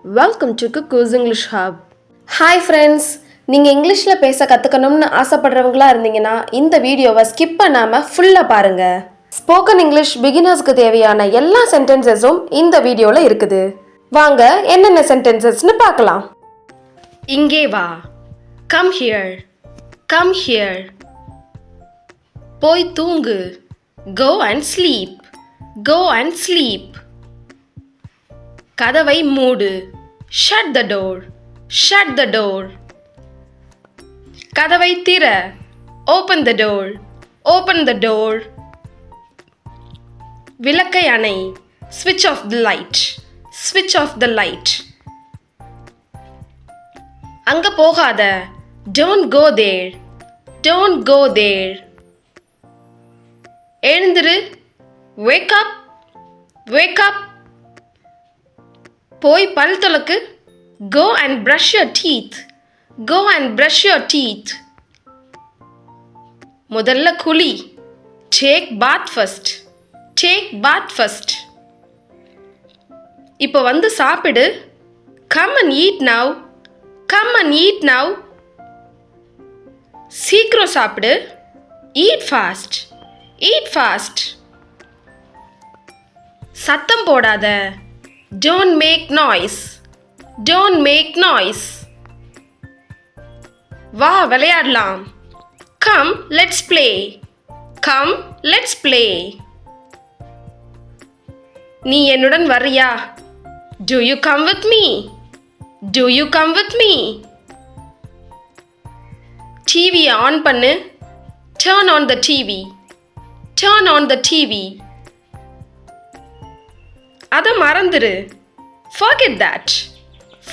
Welcome to CUCKOO'S English Hub. Hi friends, நீங்கள் இங்கிலீஷில் பேச கற்றுக்கணும்னு ஆசைப்படுறவங்களா இருந்தீங்கன்னா இந்த வீடியோவை ஸ்கிப் பண்ணாமல் ஃபுல்லாக பாருங்கள். ஸ்போக்கன் இங்கிலீஷ் பிகினர்ஸ்க்கு தேவையான எல்லா சென்டென்சஸும் இந்த வீடியோவில் இருக்குது. வாங்க என்னென்ன சென்டென்சஸ்னு பார்க்கலாம். இங்கே வா. Come here. Come here. போய் தூங்கு. Go and sleep. Go and sleep. கதவை மூடு. Shut the door. Shut the door. கதவை திற. Open the door. Open the door. விளக்கை அணை. Switch off the light. Switch off the light. அங்க போகாத. Don't go there. Don't go there. எழுந்திரு. Wake up. Wake up. போய் பல் துலக்கு. Go and brush your teeth. Go and brush your teeth. முதல்ல குளி. Take bath first. Take bath first. இப்போ வந்து சாப்பிடு. Come and eat now. Come and eat now. சீக்கிரம் சாப்பிடு. Eat fast. Eat fast. சத்தம் போடாத. Don't make noise. Don't make noise. வா விளையாடலாம். Come, let's play. Come, let's play. நீ என்னுடன் வரியா? Do you come with me? Do you come with me? டிவியை ஆன் பண்ணு. Turn on the TV. Turn on the TV. அதை மறந்துரு. Forget that.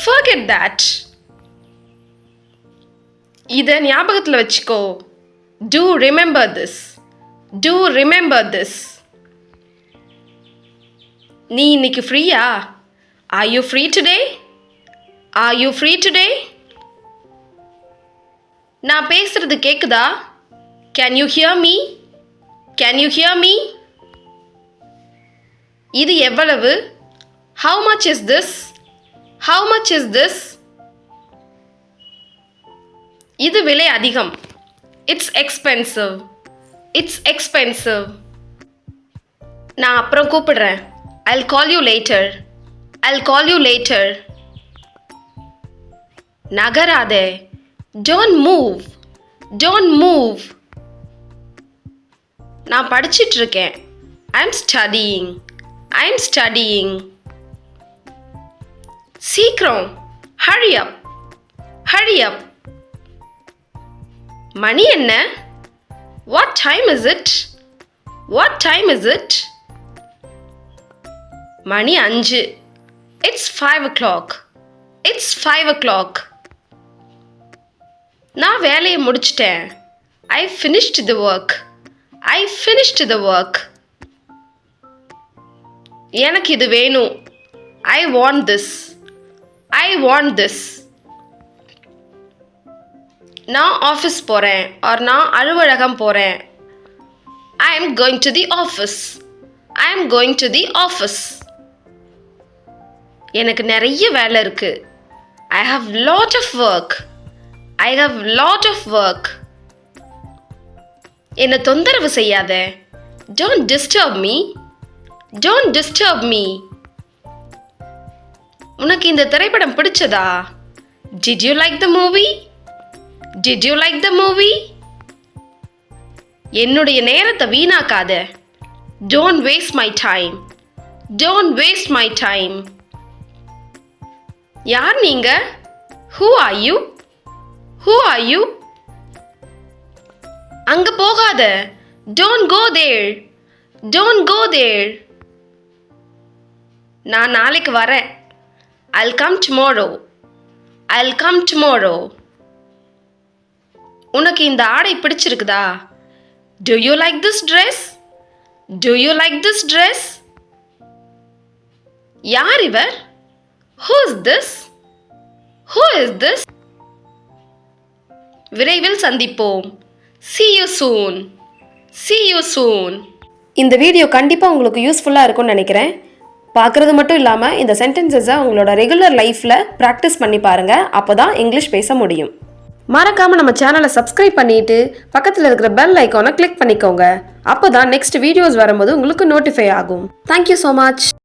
Forget that. இதை ஞாபகத்தில் வச்சுக்கோ. Do remember this. Do remember this. நீ இன்னைக்கு ஃப்ரீயா? Are you free today? Are you free today? நான் பேசுறது கேக்குதா? Can you hear me? Can you hear me? இது எவ்வளவு? How much is this? How much is this? இது விலை அதிகம். It's expensive. It's expensive. நான் அப்புறம் கூப்பிடுறேன். I'll call you later. I'll call you later. நகராதே. Don't move. Don't move. நான் படிச்சிட்டு இருக்கேன். I'm studying. I'm studying. சீக்கிரம். Hurry up. Hurry up. மணி என்ன? What time is it? What time is it? Money 5. It's 5 o'clock. It's 5 o'clock. நான் வேலையை முடிச்சிட்டேன். I finished the work. I finished the work. எனக்கு இது வேணும். I want this. I want this. நான் office போகிறேன் or நான் அலுவலகம் போகிறேன். I am going to the office. I am going to the office. எனக்கு நிறைய வேலை இருக்கு. I have lot of work. I have lot of work. என்னை தொந்தரவு செய்யாத. Don't disturb me. Don't disturb me. உனக்கு இந்த திரைப்படம் பிடிச்சதா? Did you like the movie? Did you like the movie? என்னுடைய நேரத்தை வீணாக்காத. Don't waste my time. Don't waste my time. யார் நீங்க? Who are you? Who are you? அங்க போகாத. Don't go there. Don't go there. நான் நாளைக்கு வரேன். I'll come tomorrow. I'll come tomorrow. உனக்கு இந்த ஆடை பிடிச்சிருக்குதா? Do you like this dress? Do you like this dress? யார் இவர்? Who is this? Who is this? விரைவில் சந்திப்போம். See you soon. See you soon. இந்த வீடியோ கண்டிப்பாக உங்களுக்கு யூஸ்ஃபுல்லாக இருக்கும்னு நினைக்கிறேன். பார்க்குறது மட்டும் இல்லாமல் இந்த சென்டென்சஸை உங்களோட ரெகுலர் லைஃப்பில் ப்ராக்டிஸ் பண்ணி பாருங்கள். அப்போ தான் இங்கிலீஷ் பேச முடியும். மறக்காமல் நம்ம சேனலை சப்ஸ்கிரைப் பண்ணிட்டு பக்கத்தில் இருக்கிற பெல் ஐக்கானை கிளிக் பண்ணிக்கோங்க. அப்போ தான் நெக்ஸ்ட் வீடியோஸ் வரும்போது உங்களுக்கு நோட்டிஃபை ஆகும். Thank you so much.